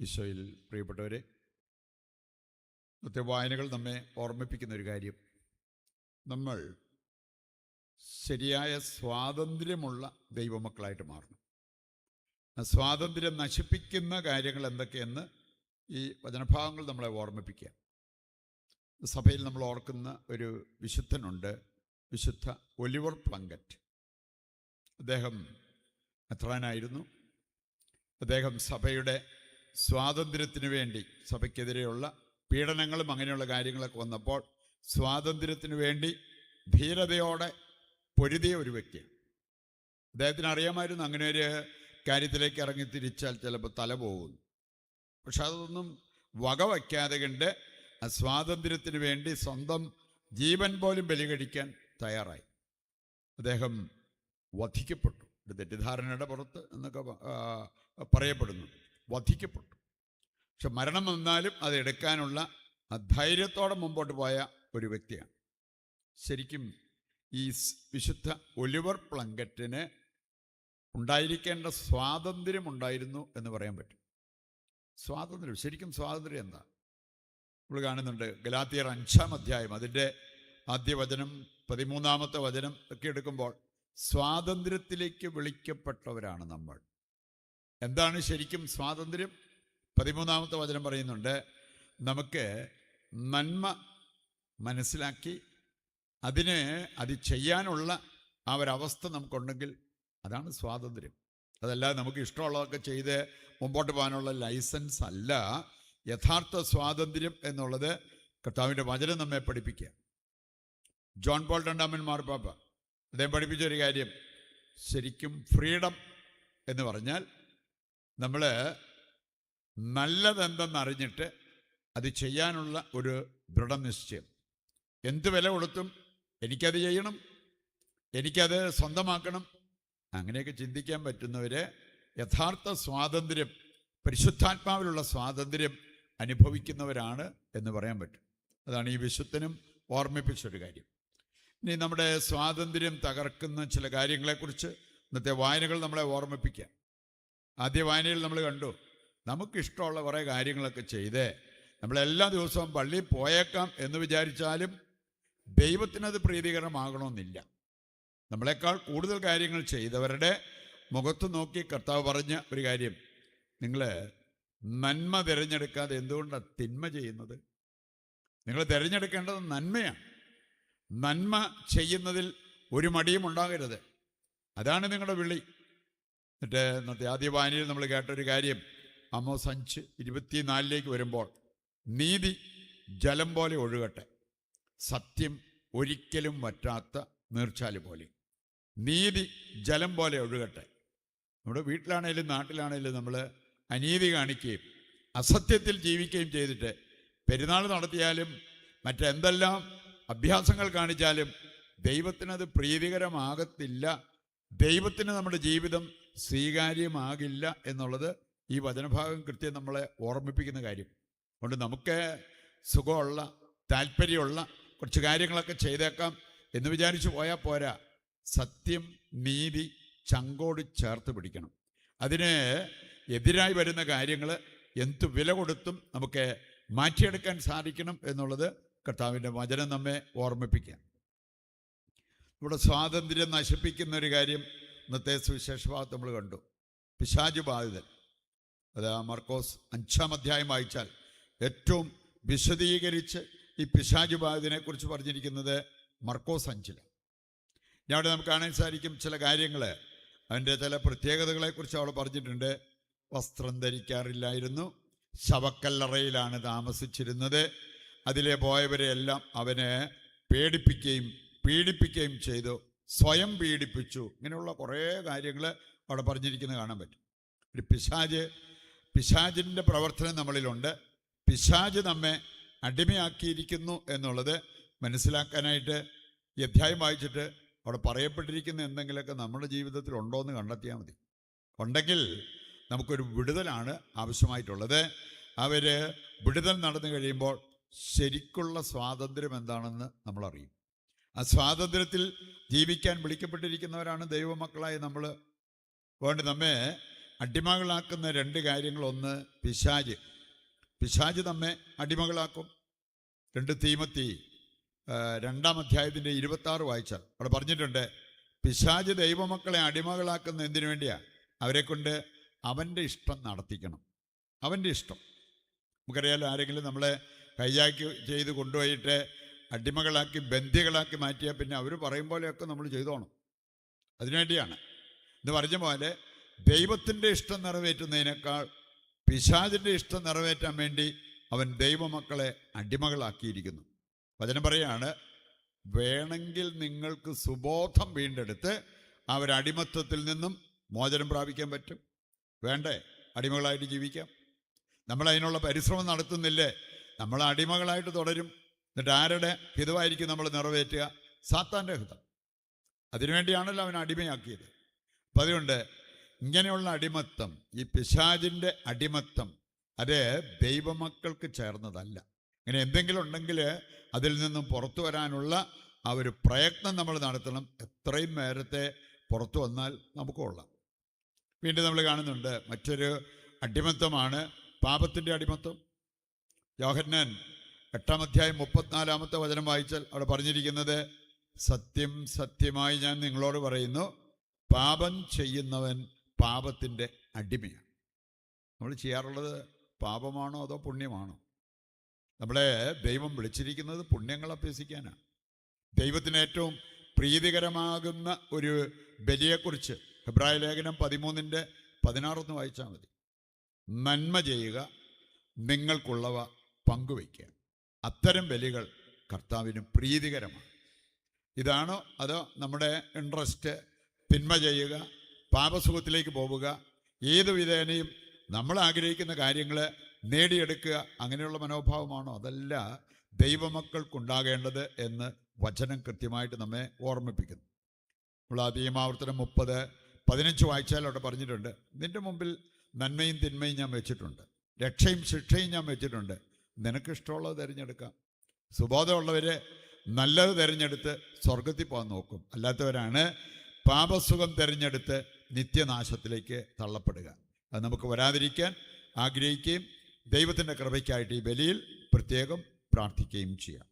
ഈശോയിൽ പ്രിയപ്പെട്ടവരെ, ഇന്നത്തെ വായനകൾ നമ്മെ ഓർമ്മിപ്പിക്കുന്ന ഒരു കാര്യം, നമ്മൾ ശരിയായ സ്വാതന്ത്ര്യമുള്ള ദൈവമക്കളായിട്ട് മാറണം. സ്വാതന്ത്ര്യം നശിപ്പിക്കുന്ന കാര്യങ്ങൾ എന്തൊക്കെയെന്ന് ഈ വചനഭാഗങ്ങൾ നമ്മളെ ഓർമ്മിപ്പിക്കുക. സഭയിൽ നമ്മൾ ഓർക്കുന്ന ഒരു വിശുദ്ധനുണ്ട്, വിശുദ്ധ ഒലിവർ പ്ലങ്കറ്റ്. അദ്ദേഹം മെത്രാനായിരുന്നു. അദ്ദേഹം സഭയുടെ സ്വാതന്ത്ര്യത്തിന് വേണ്ടി, സഭയ്ക്കെതിരെയുള്ള പീഡനങ്ങളും അങ്ങനെയുള്ള കാര്യങ്ങളൊക്കെ വന്നപ്പോൾ സ്വാതന്ത്ര്യത്തിന് വേണ്ടി ധീരതയോടെ പൊരുതിയ ഒരു വ്യക്തി. അദ്ദേഹത്തിന് അറിയാമായിരുന്നു അങ്ങനെ ഒരു കാര്യത്തിലേക്ക് ഇറങ്ങി തിരിച്ചാൽ ചിലപ്പോൾ തല പോകുന്നു. പക്ഷെ അതൊന്നും വകവയ്ക്കാതെ കണ്ട് ആ സ്വാതന്ത്ര്യത്തിന് വേണ്ടി സ്വന്തം ജീവൻ പോലും ബലികഴിക്കാൻ തയ്യാറായി. അദ്ദേഹം വധിക്കപ്പെട്ടു. ഒരു തെറ്റിദ്ധാരണയുടെ പുറത്ത് എന്നൊക്കെ പറയപ്പെടുന്നു. വധിക്കപ്പെട്ടു. പക്ഷെ മരണം വന്നാലും അത് എടുക്കാനുള്ള ധൈര്യത്തോടെ മുമ്പോട്ട് പോയ ഒരു വ്യക്തിയാണ്. ശരിക്കും ഈ വിശുദ്ധ ഒലിവർ പ്ലങ്കറ്റിന് ഉണ്ടായിരിക്കേണ്ട സ്വാതന്ത്ര്യം ഉണ്ടായിരുന്നു എന്ന് പറയാൻ പറ്റും. സ്വാതന്ത്ര്യം, ശരിക്കും സ്വാതന്ത്ര്യം എന്താ? നമ്മൾ കാണുന്നുണ്ട് ഗലാത്യർ 5-ാം അധ്യായം, അതിൻ്റെ ആദ്യ വചനം 13-ാമത്തെ വചനം ഒക്കെ എടുക്കുമ്പോൾ സ്വാതന്ത്ര്യത്തിലേക്ക് വിളിക്കപ്പെട്ടവരാണ് നമ്മൾ. എന്താണ് ശരിക്കും സ്വാതന്ത്ര്യം? 13-ാമത്തെ വചനം പറയുന്നുണ്ട്, നമുക്ക് നന്മ മനസ്സിലാക്കി അത് ചെയ്യാനുള്ള ആ ഒരവസ്ഥ നമുക്കുണ്ടെങ്കിൽ അതാണ് സ്വാതന്ത്ര്യം. അതല്ലാതെ നമുക്ക് ഇഷ്ടമുള്ളതൊക്കെ ചെയ്ത് മുമ്പോട്ട് പോകാനുള്ള ലൈസൻസ് അല്ല യഥാർത്ഥ സ്വാതന്ത്ര്യം എന്നുള്ളത്. കർത്താവിൻ്റെ വചനം നമ്മെ പഠിപ്പിക്കുക. ജോൺ പോൾ രണ്ടാമൻ മാർപ്പാപ്പ അദ്ദേഹം പഠിപ്പിച്ചൊരു കാര്യം, ശരിക്കും ഫ്രീഡം എന്ന് പറഞ്ഞാൽ നമ്മൾ നല്ലതെന്തെന്നറിഞ്ഞിട്ട് അത് ചെയ്യാനുള്ള ഒരു ദൃഢനിശ്ചയം. എന്ത് വില കൊടുത്തും എനിക്കത് ചെയ്യണം, എനിക്കത് സ്വന്തമാക്കണം, അങ്ങനെയൊക്കെ ചിന്തിക്കാൻ പറ്റുന്നവര് യഥാർത്ഥ സ്വാതന്ത്ര്യം, പരിശുദ്ധാത്മാവിലുള്ള സ്വാതന്ത്ര്യം അനുഭവിക്കുന്നവരാണ് എന്ന് പറയാൻ പറ്റും. അതാണ് ഈ വിശുദ്ധനും ഓർമ്മിപ്പിച്ചൊരു കാര്യം. ഇനി നമ്മുടെ സ്വാതന്ത്ര്യം തകർക്കുന്ന ചില കാര്യങ്ങളെക്കുറിച്ച് ഇന്നത്തെ വായനകൾ നമ്മളെ ഓർമ്മിപ്പിക്കാം. ആദ്യ വായനയിൽ നമ്മൾ കണ്ടു, നമുക്കിഷ്ടമുള്ള കുറേ കാര്യങ്ങളൊക്കെ ചെയ്ത് നമ്മളെല്ലാ ദിവസവും പള്ളിയിൽ പോയേക്കാം എന്ന് വിചാരിച്ചാലും ദൈവത്തിനത് പ്രീതികരമാകണമെന്നില്ല. നമ്മളെക്കാൾ കൂടുതൽ കാര്യങ്ങൾ ചെയ്തവരുടെ മുഖത്ത് നോക്കി കർത്താവ് പറഞ്ഞ ഒരു കാര്യം, നിങ്ങൾ നന്മ തിരഞ്ഞെടുക്കാതെ എന്തുകൊണ്ടാണ് തിന്മ ചെയ്യുന്നത്? നിങ്ങൾ തിരഞ്ഞെടുക്കേണ്ടത് നന്മയാണ്. നന്മ ചെയ്യുന്നതിൽ ഒരു മടിയും ഉണ്ടാകരുത്. അതാണ് നിങ്ങളുടെ വിളി. എന്നിട്ട് ഇന്നത്തെ ആദ്യ വായനയിൽ നമ്മൾ കേട്ടൊരു കാര്യം, ആമോസ് 5:24 വരുമ്പോൾ, നീതി ജലം പോലെ ഒഴുകട്ടെ, സത്യം ഒരിക്കലും വറ്റാത്ത നീർച്ചാല് പോലെ. നീതി ജലം പോലെ ഒഴുകട്ടെ. നമ്മുടെ വീട്ടിലാണേലും നാട്ടിലാണേലും നമ്മൾ അനീതി കാണിക്കുകയും അസത്യത്തിൽ ജീവിക്കുകയും ചെയ്തിട്ട് പെരുന്നാൾ നടത്തിയാലും മറ്റെന്തെല്ലാം അഭ്യാസങ്ങൾ കാണിച്ചാലും ദൈവത്തിനത് പ്രീതികരമാകത്തില്ല. ദൈവത്തിന് നമ്മുടെ ജീവിതം സ്വീകാര്യമാകില്ല എന്നുള്ളത് ഈ വചനഭാഗം കൃത്യം നമ്മളെ ഓർമ്മിപ്പിക്കുന്ന കാര്യം. അതുകൊണ്ട് നമുക്ക് സുഖമുള്ള, താല്പര്യമുള്ള കുറച്ച് കാര്യങ്ങളൊക്കെ ചെയ്തേക്കാം എന്ന് വിചാരിച്ചു പോയാൽ പോരാ. സത്യം, നീതി ചങ്കോട് ചേർത്ത് പിടിക്കണം. അതിന് എതിരായി വരുന്ന കാര്യങ്ങൾ എന്ത് വില കൊടുത്തും നമുക്ക് മാറ്റിയെടുക്കാൻ സാധിക്കണം എന്നുള്ളത് കർത്താവിൻ്റെ വചനം നമ്മെ ഓർമ്മിപ്പിക്കാം. ഇവിടെ സ്വാതന്ത്ര്യം നശിപ്പിക്കുന്ന ഒരു കാര്യം ഇന്നത്തെ സുവിശേഷഭാഗത്ത് നമ്മൾ കണ്ടു, പിശാച് ബാധിതൻ. അത് മർക്കോസ് 5-ാം അധ്യായം വായിച്ചാൽ ഏറ്റവും വിശദീകരിച്ച് ഈ പിശാച് ബാധിതനെ കുറിച്ച് പറഞ്ഞിരിക്കുന്നത് മർക്കോസ് 5-ൽ. ഇനി അവിടെ നമുക്ക് കാണാൻ സാധിക്കും ചില കാര്യങ്ങൾ, അതിൻ്റെ ചില പ്രത്യേകതകളെക്കുറിച്ച് അവിടെ പറഞ്ഞിട്ടുണ്ട്. വസ്ത്രം ധരിക്കാറില്ലായിരുന്നു, ശവക്കല്ലറയിലാണ് താമസിച്ചിരുന്നത്, അതിലെ പോയവരെയെല്ലാം അവനെ പീഡിപ്പിക്കുകയും ചെയ്തു, സ്വയം പീഡിപ്പിച്ചു. ഇങ്ങനെയുള്ള കുറേ കാര്യങ്ങൾ അവിടെ പറഞ്ഞിരിക്കുന്നത് കാണാൻ പറ്റും. ഒരു പിശാചിൻ്റെ പ്രവർത്തനം നമ്മളിലുണ്ട്. പിശാച് നമ്മെ അടിമയാക്കിയിരിക്കുന്നു എന്നുള്ളത് മനസ്സിലാക്കാനായിട്ട് ഈ അധ്യായം വായിച്ചിട്ട് അവിടെ പറയപ്പെട്ടിരിക്കുന്ന എന്തെങ്കിലുമൊക്കെ നമ്മുടെ ജീവിതത്തിൽ ഉണ്ടോ എന്ന് കണ്ടെത്തിയാൽ മതി. ഉണ്ടെങ്കിൽ നമുക്കൊരു വിടുതലാണ് ആവശ്യമായിട്ടുള്ളത്. വിടുതൽ നടന്നു കഴിയുമ്പോൾ ശരിക്കുള്ള സ്വാതന്ത്ര്യം എന്താണെന്ന് നമ്മളറിയും. ആ സ്വാതന്ത്ര്യത്തിൽ ജീവിക്കാൻ വിളിക്കപ്പെട്ടിരിക്കുന്നവരാണ് ദൈവമക്കളായി നമ്മൾ. അതുകൊണ്ട് നമ്മെ അടിമകളാക്കുന്ന രണ്ട് കാര്യങ്ങൾ. ഒന്ന്, പിശാച് നമ്മെ അടിമകളാക്കും. 2 തീമോത്തി 2-ാം അധ്യായത്തിൻ്റെ 26 വായിച്ചാൽ അവിടെ പറഞ്ഞിട്ടുണ്ട്, പിശാച് ദൈവമക്കളെ അടിമകളാക്കുന്ന എന്തിനു വേണ്ടിയാ? അവരെ കൊണ്ട് അവൻ്റെ ഇഷ്ടം നടത്തിക്കണം. അവൻ്റെ ഇഷ്ടം. നമുക്കറിയാലോ, ആരെങ്കിലും നമ്മളെ ഹൈജാക്ക് ചെയ്ത് കൊണ്ടുപോയിട്ട് അടിമകളാക്കി ബന്ധികളാക്കി മാറ്റിയാൽ പിന്നെ അവർ പറയും പോലെയൊക്കെ നമ്മൾ ചെയ്തോണം. അതിനുവേണ്ടിയാണ്. എന്ന് പറഞ്ഞ പോലെ ദൈവത്തിൻ്റെ ഇഷ്ടം നിറവേറ്റുന്നതിനേക്കാൾ പിശാചിൻ്റെ ഇഷ്ടം നിറവേറ്റാൻ വേണ്ടി അവൻ ദൈവമക്കളെ അടിമകളാക്കിയിരിക്കുന്നു. വചനം പറയാണ്, വേണമെങ്കിൽ നിങ്ങൾക്ക് സുബോധം വീണ്ടെടുത്ത് അവരടിമത്വത്തിൽ നിന്നും മോചനം പ്രാപിക്കാൻ പറ്റും. വേണ്ടേ? അടിമകളായിട്ട് ജീവിക്കാം. നമ്മളതിനുള്ള പരിശ്രമം നടത്തുന്നില്ലേ? നമ്മൾ അടിമകളായിട്ട് തുടരും. എന്നിട്ട് ആരുടെ ഹിതമായിരിക്കും നമ്മൾ നിറവേറ്റുക? സാത്താൻ്റെ ഹിതം. അതിനുവേണ്ടിയാണല്ലോ അവൻ അടിമയാക്കിയത്. അപ്പം അതുകൊണ്ട് ഇങ്ങനെയുള്ള അടിമത്തം, ഈ പിശാചിൻ്റെ അടിമത്തം, അത് ദൈവമക്കൾക്ക് ചേർന്നതല്ല. ഇങ്ങനെ എന്തെങ്കിലും ഉണ്ടെങ്കിൽ അതിൽ നിന്നും പുറത്തു വരാനുള്ള ആ ഒരു പ്രയത്നം നമ്മൾ നടത്തണം. എത്രയും നേരത്തെ പുറത്തു വന്നാൽ നമുക്ക് കൊള്ളാം. വീണ്ടും നമ്മൾ കാണുന്നുണ്ട് മറ്റൊരു അടിമത്തമാണ് പാപത്തിൻ്റെ അടിമത്തം. യോഹന്നാൻ 8-ാം അധ്യായം 34-ാമത്തെ വചനം വായിച്ചാൽ അവിടെ പറഞ്ഞിരിക്കുന്നത്, സത്യം സത്യമായി ഞാൻ നിങ്ങളോട് പറയുന്നു, പാപം ചെയ്യുന്നവൻ പാപത്തിൻ്റെ അടിമയാണ്. നമ്മൾ ചെയ്യാറുള്ളത് പാപമാണോ അതോ പുണ്യമാണോ? നമ്മളെ ദൈവം വിളിച്ചിരിക്കുന്നത് പുണ്യങ്ങൾ അഭ്യസിക്കാനാണ്. ദൈവത്തിന് ഏറ്റവും പ്രീതികരമാകുന്ന ഒരു ബലിയെക്കുറിച്ച് ഹെബ്രായ ലേഖനം 13:16 വായിച്ചാൽ മതി. നന്മ ചെയ്യുക, നിങ്ങൾക്കുള്ളവ പങ്കുവയ്ക്കുക. അത്തരം ബലികൾ കർത്താവിന് പ്രീതികരമാണ്. ഇതാണോ അതോ നമ്മുടെ ഇൻട്രസ്റ്റ് തിന്മ ചെയ്യുക, പാപസുഖത്തിലേക്ക് പോവുക, ഏതു വിധേനയും നമ്മൾ ആഗ്രഹിക്കുന്ന കാര്യങ്ങൾ നേടിയെടുക്കുക, അങ്ങനെയുള്ള മനോഭാവമാണോ? അതല്ല ദൈവമക്കൾക്കുണ്ടാകേണ്ടത് എന്ന് വചനം കൃത്യമായിട്ട് നമ്മെ ഓർമ്മിപ്പിക്കുന്നു. നമ്മൾ നിയമാവർത്തനം 30:15 വായിച്ചാൽ അവിടെ പറഞ്ഞിട്ടുണ്ട്, നിന്റെ മുമ്പിൽ നന്മയും തിന്മയും ഞാൻ വെച്ചിട്ടുണ്ട്, രക്ഷയും ശിക്ഷയും ഞാൻ വെച്ചിട്ടുണ്ട്, നിനക്കിഷ്ടമുള്ളത് തിരഞ്ഞെടുക്കാം. സുബോധമുള്ളവർ നല്ലത് തിരഞ്ഞെടുത്ത് സ്വർഗത്തിൽ പോകാൻ നോക്കും. അല്ലാത്തവരാണ് പാപസുഖം തിരഞ്ഞെടുത്ത് നിത്യനാശത്തിലേക്ക് തള്ളപ്പെടുക. അത് നമുക്ക് വരാതിരിക്കാൻ ആഗ്രഹിക്കുകയും ദൈവത്തിൻ്റെ കൃപയ്ക്കായിട്ട് ഈ ബലിയിൽ പ്രത്യേകം പ്രാർത്ഥിക്കുകയും ചെയ്യാം.